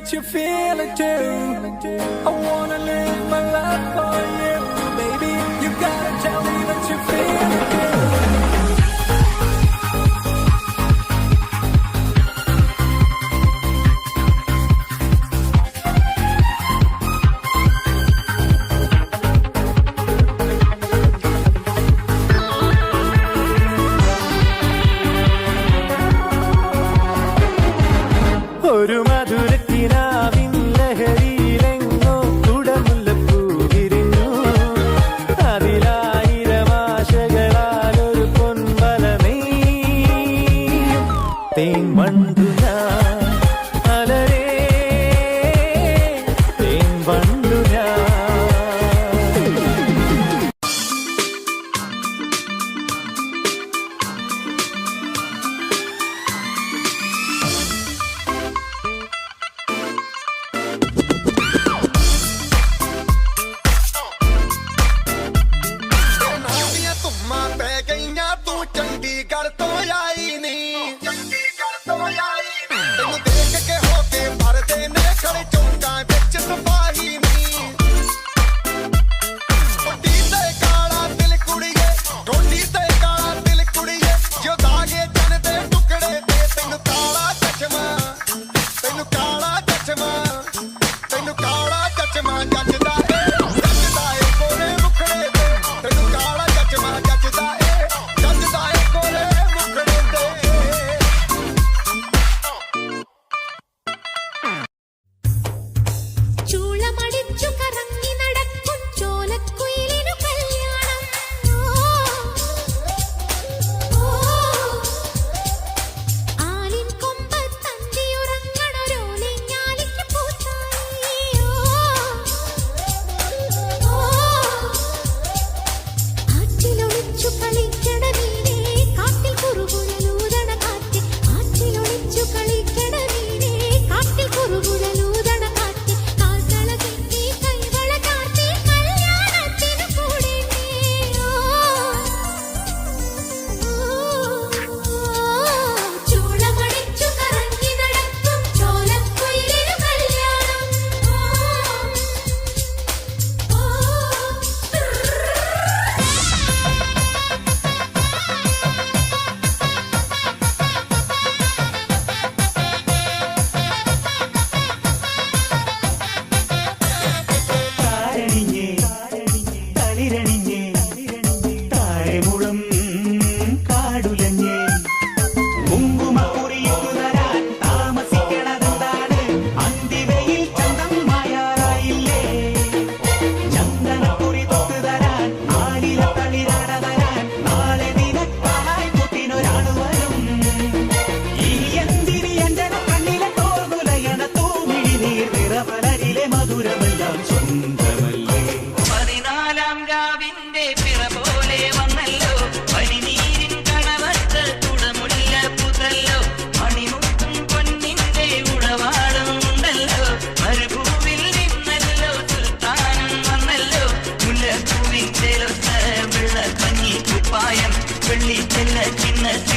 that you feel it too. I wanna live my life for you, baby. You gotta tell me that you feel it too. ഒരു മധുരക്കിനാവിൻ ലഹരിയിലെങ്ങോ കുടമുല്ലപ്പൂ വിരിഞ്ഞു. അതിലായിരം ആശകളാൽ ഒരു പൊൻവലമേ തേൻ വണ്ടു ഞാൻ അലരേ തേൻ വണ്ടു ഞാൻ. ਚੰਡੀਗੜ੍ਹ ਤੋਂ ਆਈ ਨੀ ਚੰਡੀਗੜ੍ਹ ਤੋਂ ਆਈ ਨੀ ਤੈਨੂੰ ਦੇਖ ਕੇ ਹੋ ਕੇ ਭਰਦੇ ਨੇ ਖੜੇ ਚੌਂਕਾਂ ਵਿੱਚ ਸਿਪਾਹੀ ਨੀ ਟੋਡੀ ਤੇ ਕਾਲਾ ਦਿਲ ਕੁੜੀਏ ਟੋਡੀ ਤੇ ਕਾਲਾ ਦਿਲ ਕੁੜੀਏ ਜੋ ਦਾਗੇ ਜਨ ਦੇ ਟੁਕੜੇ ਤੇ ਤੈਨੂੰ ਕਾਲਾ ਚਸ਼ਮਾ ਤੈਨੂੰ ਕਾਲਾ ਚਸ਼ਮਾ ਤੈਨੂੰ ਕਾਲਾ ਚਸ਼ਮਾ ਜੱਜਦਾ ਏ ਕੋਰੇ ਮੁਖੜੇ ਤੇ ਤੈਨੂੰ ਕਾਲਾ ਚਸ਼ਮਾ ਜੱਜਦਾ ਏ വെള്ളി ചിന്ന ചിന്ന